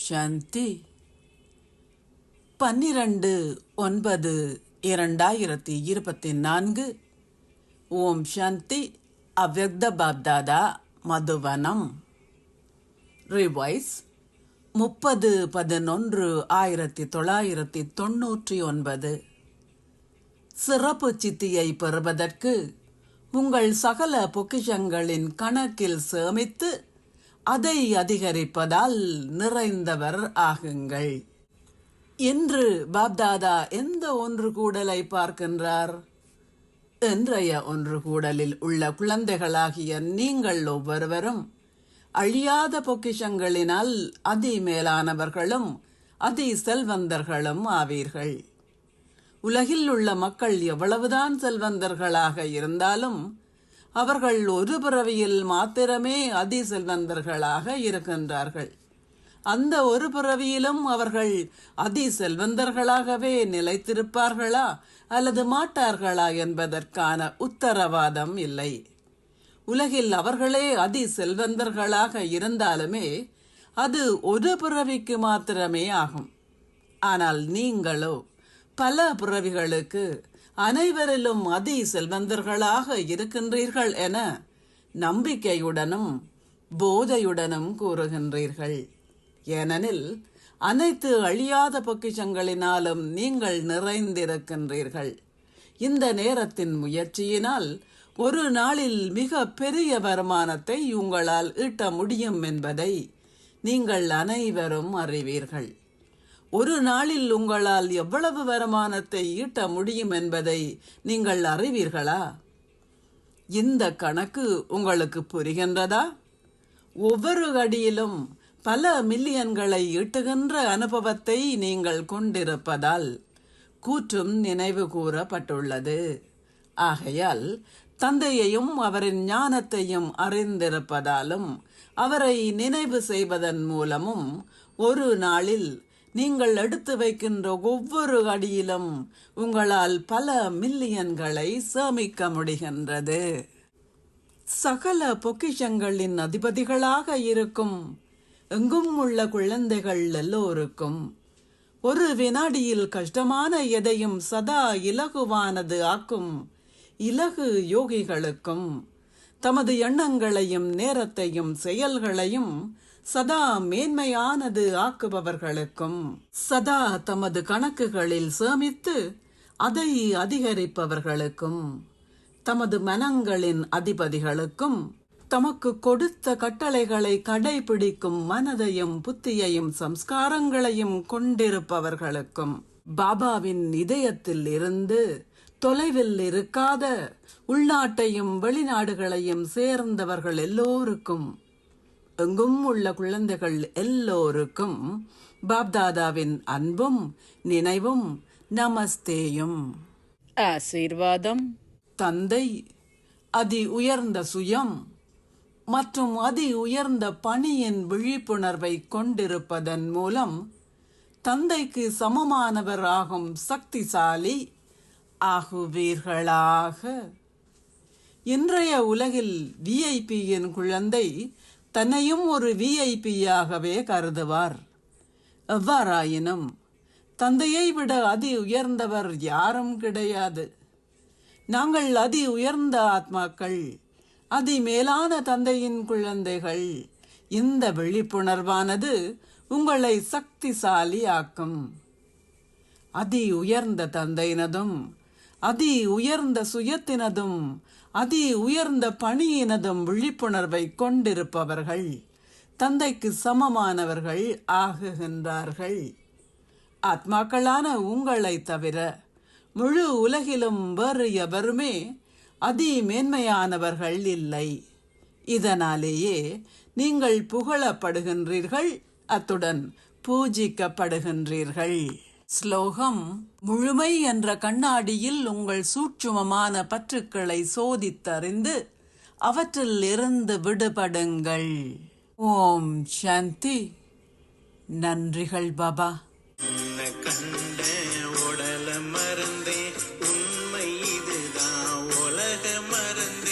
சாந்தி. 12/9/2024. ஓம் சாந்தி. அவ்யக்த பாப்தாதா மதுவனம். ரிவைஸ் 30/11/1999. சிறப்பு சித்தியை பெறுவதற்கு உங்கள் சகல பொக்கிஷங்களின் கணக்கில் சேமித்து அதை அதிகரிப்பதால் நிறைந்தவர் ஆகுங்கள். இன்று பாப்தாதா எந்த ஒன்று கூடலை பார்க்கின்றார்? இன்றைய ஒன்று கூடலில் உள்ள குழந்தைகளாகிய நீங்கள் ஒவ்வொருவரும் அழியாத பொக்கிஷங்களினால் அதி மேலானவர்களும் அதி செல்வந்தர்களும் ஆவீர்கள். உலகில் உள்ள மக்கள் எவ்வளவுதான் செல்வந்தர்களாக இருந்தாலும் அவர்கள் ஒரு பிறவியில் மாத்திரமே அதி செல்வந்தர்களாக இருக்கின்றார்கள். அந்த ஒரு பிறவியிலும் அவர்கள் அதி செல்வந்தர்களாகவே நிலைத்திருப்பார்களா அல்லது மாட்டார்களா என்பதற்கான உத்தரவாதம் இல்லை. உலகில் அவர்களே அதி செல்வந்தர்களாக இருந்தாலுமே அது ஒரு பிறவிக்கு மாத்திரமே ஆகும். ஆனால் நீங்களோ பல பிறவிகளுக்கு அனைவரிலும் அதி செல்வந்தர்களாக இருக்கின்றீர்கள் என நம்பிக்கையுடனும் போதையுடனும் கூறுகின்றீர்கள். ஏனெனில் அனைத்து அழியாத பொக்கிஷங்களினாலும் நீங்கள் நிறைந்திருக்கின்றீர்கள். இந்த நேரத்தின் முயற்சியினால் ஒரு நாளில் மிக பெரிய வருமானத்தை உங்களால் ஈட்ட முடியும் என்பதை நீங்கள் அனைவரும் அறிவீர்கள். ஒரு நாளில் உங்களால் எவ்வளவு வருமானத்தை ஈட்ட முடியும் என்பதை நீங்கள் அறிவீர்களா? இந்த கணக்கு உங்களுக்கு புரிகின்றதா? ஒவ்வொரு அடியிலும் பல மில்லியன்களை ஈட்டுகின்ற அனுபவத்தை நீங்கள் கொண்டிருப்பதால் கூற்றும் நினைவு கூறப்பட்டுள்ளது. ஆகையால் தந்தையையும் அவரின் ஞானத்தையும் அறிந்திருப்பதாலும் அவரை நினைவு செய்வதன் மூலமும் ஒரு நாளில் நீங்கள் எடுத்து வைக்கின்ற ஒவ்வொரு அடியிலும் உங்களால் பல மில்லியன்களை சேமிக்க முடிகின்றது. சகல பொக்கிஷங்களின் அதிபதிகளாக இருக்கும் எங்கும் உள்ள குழந்தைகள் எல்லோருக்கும் ஒரு வினாடியில் கஷ்டமான எதையும் சதா இலகுவானது ஆக்கும் இலகு யோகிகளுக்கும் தமது எண்ணங்களையும் நேரத்தையும் செயல்களையும் சதா மேன்மையானது ஆக்குபவர்களுக்கும் சதா தமது கணக்குகளில் சேமித்து அதை அதிகரிப்பவர்களுக்கும் தமது மனங்களின் அதிபதிகளுக்கும் தமக்கு கொடுத்த கட்டளைகளை கடைபிடிக்கும் மனதையும் புத்தியையும் சம்ஸ்காரங்களையும் கொண்டிருப்பவர்களுக்கும் பாபாவின் இதயத்தில் இருந்து தொலைவில் இருக்காத உள்நாட்டையும் வெளிநாடுகளையும் சேர்ந்தவர்கள் எல்லோருக்கும் எங்கும் உள்ள குழந்தைகள் எல்லோருக்கும் பாப்தாதாவின் அன்பும் நினைவும் நமஸ்தேயும். ஆசீர்வாதம். தந்தை அதி உயர்ந்த சுயம் மற்றும் அதி உயர்ந்த பணியின் விழிப்புணர்வை கொண்டிருப்பதன் மூலம் தந்தைக்கு சமமானவர் ஆகும் சக்திசாலி ஆகுவீர்களாக. இன்றைய உலகில் விஐபியின் குழந்தை தன்னையும் ஒரு விஐபியாகவே கருதுவார். எவ்வாறாயினும் தந்தையை விட அதி உயர்ந்தவர் யாரும் கிடையாது. நாங்கள் அதி உயர்ந்த ஆத்மாக்கள், அதி மேலான தந்தையின் குழந்தைகள். இந்த விழிப்புணர்வானது உங்களை சக்திசாலி ஆக்கும். அதி உயர்ந்த தந்தையினதும் அதி உயர்ந்த சுயத்தினதும் அதி உயர்ந்த பணியினதும் விழிப்புணர்வை கொண்டிருப்பவர்கள் தந்தைக்கு சமமானவர்கள் ஆகுகின்றார்கள். ஆத்மாக்களான உங்களை தவிர முழு உலகிலும் வேறு எவருமே அதி மேன்மையானவர்கள் இல்லை. இதனாலேயே நீங்கள் புகழப்படுகின்றீர்கள், அத்துடன் பூஜிக்கப்படுகின்றீர்கள். ஸ்லோகம். முழுமை என்ற கண்ணாடியில் உங்கள் சூட்சுமமான பற்றுக்களை சோதித்தறிந்து அவற்றில் இருந்து விடுபடுங்கள். ஓம் சாந்தி. நன்றிகள் பாபா. கண்ட உடல மறந்தே உண்மை இதுதான் உலக மறந்தே